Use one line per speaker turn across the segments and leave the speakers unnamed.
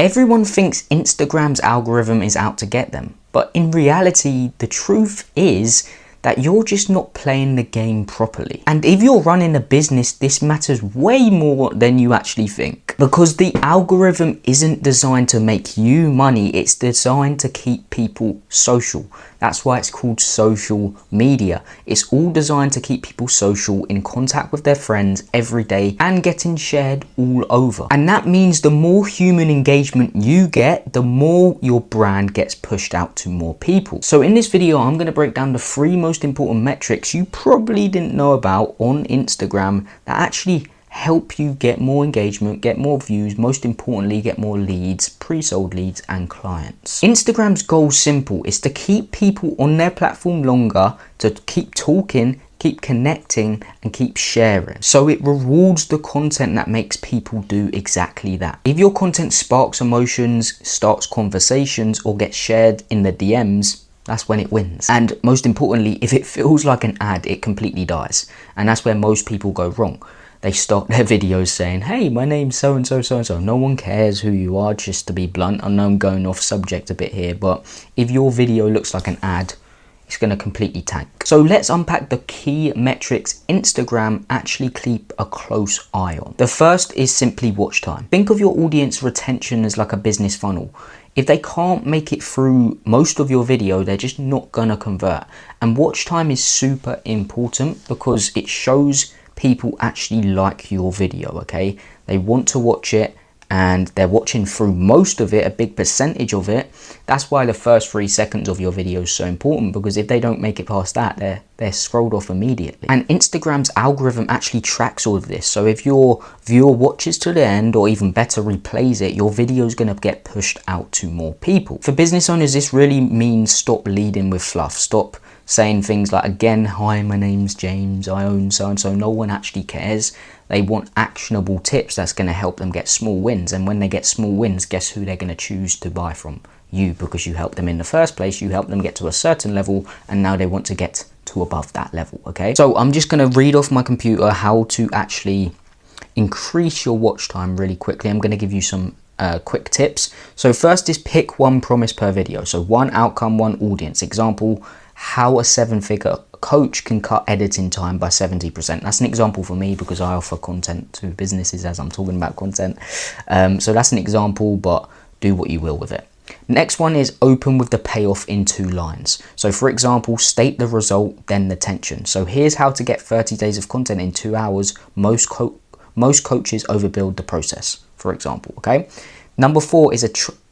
Everyone thinks Instagram's algorithm is out to get them, but in reality, the truth is that you're just not playing the game properly. And if you're running a business, this matters way more than you actually think. Because the algorithm isn't designed to make you money, it's designed to keep people social. That's why it's called social media. It's all designed to keep people social, in contact with their friends every day and getting shared all over. And that means the more human engagement you get, the more your brand gets pushed out to more people. So in this video, I'm going to break down the 3 most important metrics you probably didn't know about on Instagram that actually help you get more engagement, get more views, most importantly, get more leads, pre-sold leads and clients. Instagram's goal is simple. It's to keep people on their platform longer, to keep talking, keep connecting and keep sharing. So it rewards the content that makes people do exactly that. If your content sparks emotions, starts conversations or gets shared in the DMs, that's when it wins. And most importantly, if it feels like an ad, it completely dies. And that's where most people go wrong. They start their videos saying, hey, my name's so-and-so, so-and-so. No one cares who you are, just to be blunt. I know I'm going off subject a bit here, but if your video looks like an ad, it's going to completely tank. So let's unpack the key metrics Instagram actually keep a close eye on. The first is simply watch time. Think of your audience retention as like a business funnel. If they can't make it through most of your video, they're just not going to convert. And watch time is super important because it shows people actually like your video, okay? They want to watch it and they're watching through most of it, a big percentage of it. That's why the first 3 seconds of your video is so important, because if they don't make it past that, they're scrolled off immediately. And Instagram's algorithm actually tracks all of this. So if your viewer watches to the end, or even better, replays it, your video is going to get pushed out to more people. For business owners, this really means stop leading with fluff. Stop saying things like, again, hi, my name's James, I own so-and-so. No one actually cares. They want actionable tips that's going to help them get small wins. And when they get small wins, guess who they're going to choose to buy from? You, because you helped them in the first place. You helped them get to a certain level, and now they want to get to above that level, okay? So I'm just going to read off my computer how to actually increase your watch time really quickly. I'm going to give you some quick tips. So first is pick 1 promise per video. So 1 outcome, 1 audience. Example, how a 7-figure coach can cut editing time by 70%. That's an example for me because I offer content to businesses as I'm talking about content. So that's an example, but do what you will with it. Next one is open with the payoff in 2 lines. So for example, state the result, then the tension. So here's how to get 30 days of content in 2 hours. Most coaches overbuild the process, for example, okay? Number 4 is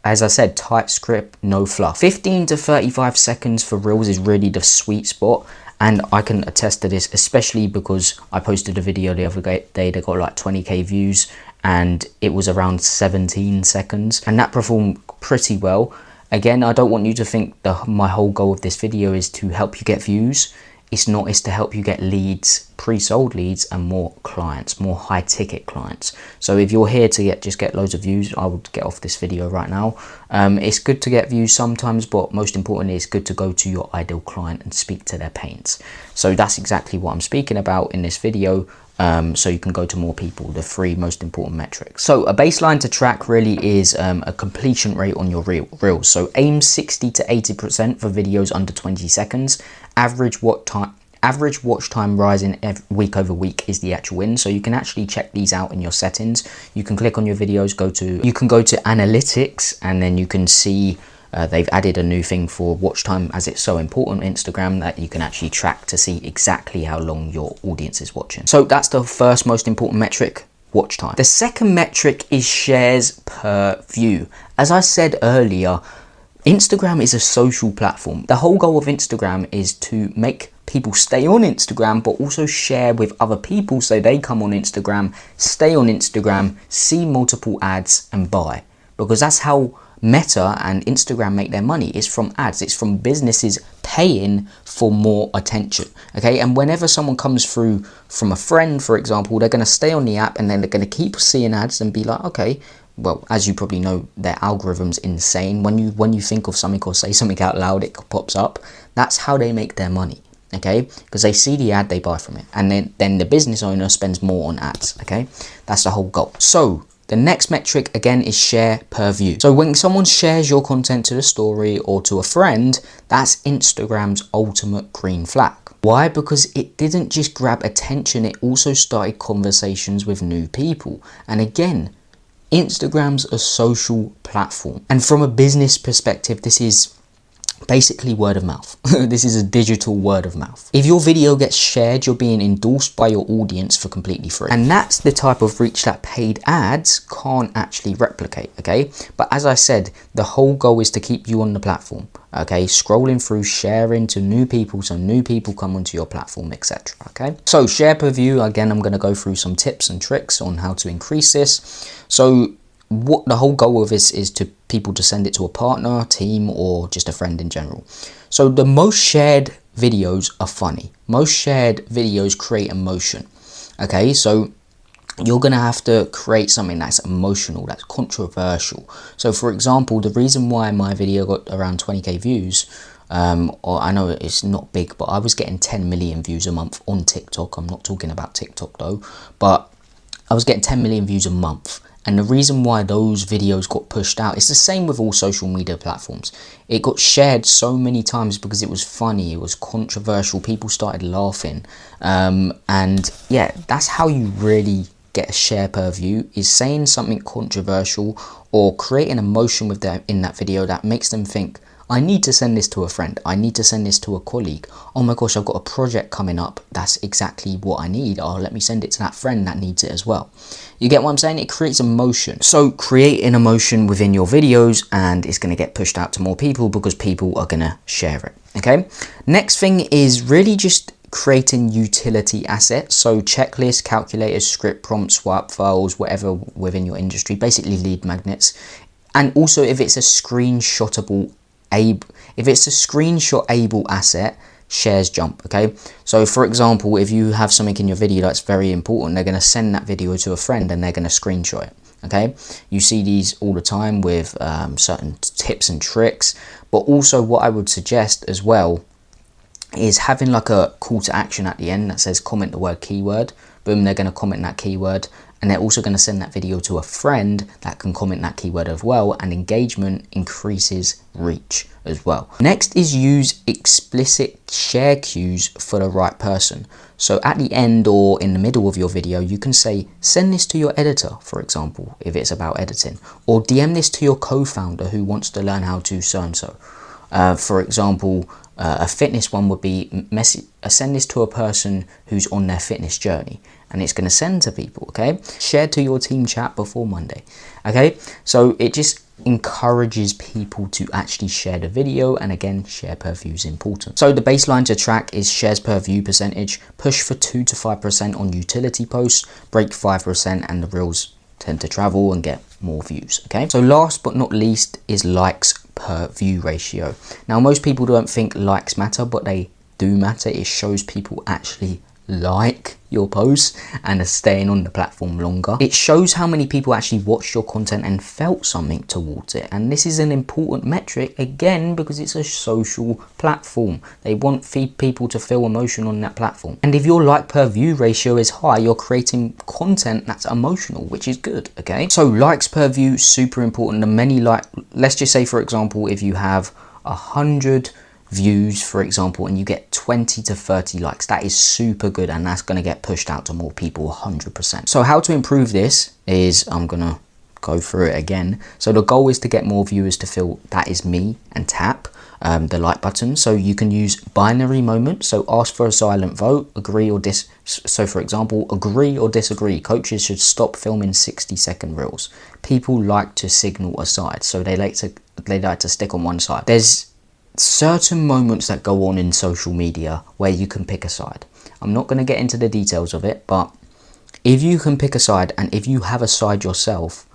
as I said, tight script, no fluff. 15 to 35 seconds for reels is really the sweet spot. And I can attest to this, especially because I posted a video the other day that got like 20k views and it was around 17 seconds and that performed pretty well. Again, I don't want you to think my whole goal of this video is to help you get views. It's not, it's to help you get leads, pre-sold leads and more clients, more high ticket clients. So if you're here to just get loads of views, I would get off this video right now. It's good to get views sometimes, but most importantly, it's good to go to your ideal client and speak to their pains. So that's exactly what I'm speaking about in this video. So you can go to more people, the 3 most important metrics. So a baseline to track really is a completion rate on your reels. So aim 60 to 80% for videos under 20 seconds. Average watch time rising week over week is the actual win. So you can actually check these out in your settings. You can click on your videos, you can go to analytics, and then you can see they've added a new thing for watch time, as it's so important on Instagram that you can actually track to see exactly how long your audience is watching. So that's the first most important metric, watch time. The second metric is shares per view. As I said earlier, Instagram is a social platform. The whole goal of Instagram is to make people stay on Instagram, but also share with other people so they come on Instagram, stay on Instagram, see multiple ads and buy. Because that's how Meta and Instagram make their money, is from ads. It's from businesses paying for more attention, okay? And whenever someone comes through from a friend, for example, they're going to stay on the app and then they're going to keep seeing ads and be like, okay, well, as you probably know, their algorithm's insane. When you think of something or say something out loud, it pops up. That's how they make their money, okay? Because they see the ad, they buy from it. And then the business owner spends more on ads, okay? That's the whole goal. So The next metric again is share per view. So when someone shares your content to the story or to a friend, that's Instagram's ultimate green flag. Why? Because it didn't just grab attention, it also started conversations with new people. And again, Instagram's a social platform. And from a business perspective, this is basically word of mouth. This is a digital word of mouth. If your video gets shared, you're being endorsed by your audience for completely free. And that's the type of reach that paid ads can't actually replicate, okay? But as I said, the whole goal is to keep you on the platform, okay? Scrolling through, sharing to new people, so new people come onto your platform, etc. Okay? So share per view, again, I'm going to go through some tips and tricks on how to increase this. So what the whole goal of this is to people to send it to a partner, team, or just a friend in general. So the most shared videos are funny. Most shared videos create emotion. Okay, so you're gonna have to create something that's emotional, that's controversial. So for example, the reason why my video got around 20k views, or I know it's not big, but I was getting 10 million views a month on TikTok. I'm not talking about TikTok though, but I was getting 10 million views a month. And the reason why those videos got pushed out, it's the same with all social media platforms. It got shared so many times because it was funny, it was controversial, people started laughing. And yeah, that's how you really get a share per view, is saying something controversial or creating emotion with them in that video that makes them think, I need to send this to a friend, I need to send this to a colleague. Oh my gosh, I've got a project coming up, that's exactly what I need. Oh, let me send it to that friend that needs it as well. You get what I'm saying? It creates emotion. So create an emotion within your videos and it's going to get pushed out to more people because people are going to share it. Okay. Next thing is really just creating utility assets. So checklists, calculators, script prompts, swipe files, whatever within your industry, basically lead magnets. And also if it's a screenshotable able asset, shares jump. Okay, so for example, if you have something in your video that's very important, they're going to send that video to a friend and they're going to screenshot it. Okay, you see these all the time with certain tips and tricks. But also what I would suggest as well is having like a call to action at the end that says comment the word keyword. Boom, they're going to comment that keyword, and they're also going to send that video to a friend that can comment that keyword as well, and engagement increases reach as well. Next is use explicit share cues for the right person. So at the end or in the middle of your video, you can say, send this to your editor, for example, if it's about editing, or DM this to your co-founder who wants to learn how to so and so. For example, a fitness one would be send this to a person who's on their fitness journey, and it's going to send to people. Okay, share to your team chat before Monday. Okay, so it just encourages people to actually share the video, and again, share per view is important. So the baseline to track is shares per view percentage. Push for 2 to 5% on utility posts, break 5%, and the reels tend to travel and get more views. Okay, so last but not least is likes per view ratio. Now most people don't think likes matter, but they do matter. It shows people actually like your posts and are staying on the platform longer. It shows how many people actually watched your content and felt something towards it, and this is an important metric again because it's a social platform. They want people to feel emotion on that platform, and if your like per view ratio is high, you're creating content that's emotional, which is good. Okay, so likes per view, super important. The many let's just say for example, if you have 100 views for example and you get 20 to 30 likes, that is super good, and that's going to get pushed out to more people 100%. So how to improve this is, I'm gonna go through it again. So the goal is to get more viewers to feel that is me and tap the like button. So you can use binary moment, so ask for a silent vote, agree or so for example, agree or disagree, coaches should stop filming 60-second reels. People like to signal a side, so they like to stick on one side. There's certain moments that go on in social media where you can pick a side. I'm not going to get into the details of it, but if you can pick a side, and if you have a side yourself,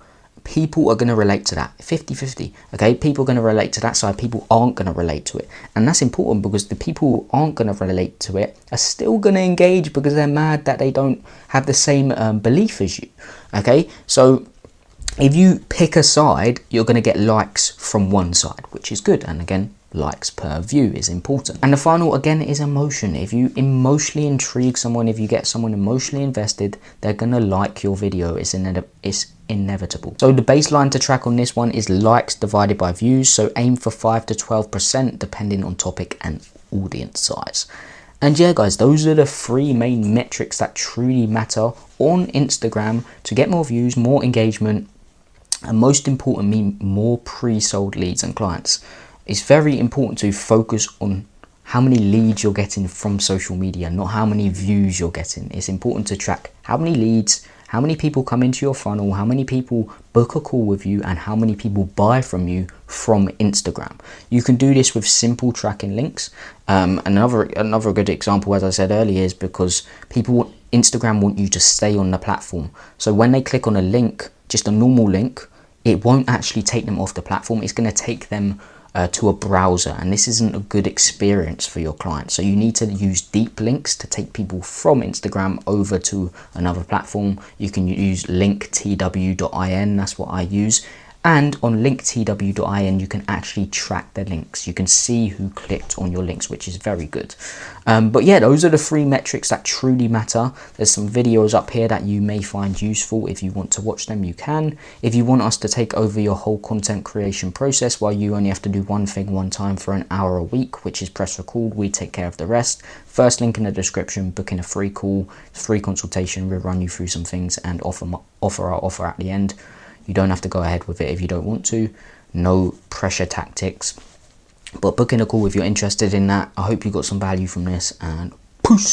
people are going to relate to that 50-50. Okay, people are going to relate to that side, people aren't going to relate to it, and that's important because the people who aren't going to relate to it are still going to engage because they're mad that they don't have the same belief as you. Okay, so if you pick a side, you're going to get likes from one side, which is good, and again, likes per view is important. And the final, again, is emotion. If you emotionally intrigue someone, if you get someone emotionally invested, they're gonna like your video. It's inevitable. So the baseline to track on this one is likes divided by views. So aim for 5 to 12% depending on topic and audience size. And yeah, guys, those are the 3 main metrics that truly matter on Instagram to get more views, more engagement, and most importantly, more pre-sold leads and clients. It's very important to focus on how many leads you're getting from social media, not how many views you're getting. It's important to track how many leads, how many people come into your funnel, how many people book a call with you, and how many people buy from you from Instagram. You can do this with simple tracking links. Another good example, as I said earlier, is because Instagram want you to stay on the platform. So when they click on a link, just a normal link, it won't actually take them off the platform. It's going to take them to a browser, and this isn't a good experience for your clients. So you need to use deep links to take people from Instagram over to another platform. You can use linktw.in, that's what I use. And on linktw.in, you can actually track the links. You can see who clicked on your links, which is very good. But yeah, those are the 3 metrics that truly matter. There's some videos up here that you may find useful. If you want to watch them, you can. If you want us to take over your whole content creation process while you only have to do one thing one time for an hour a week, which is press record, we take care of the rest. First link in the description, book in a free call, free consultation. We'll run you through some things and offer our offer at the end. You don't have to go ahead with it if you don't want to. No pressure tactics. But book in a call if you're interested in that. I hope you got some value from this, and peace.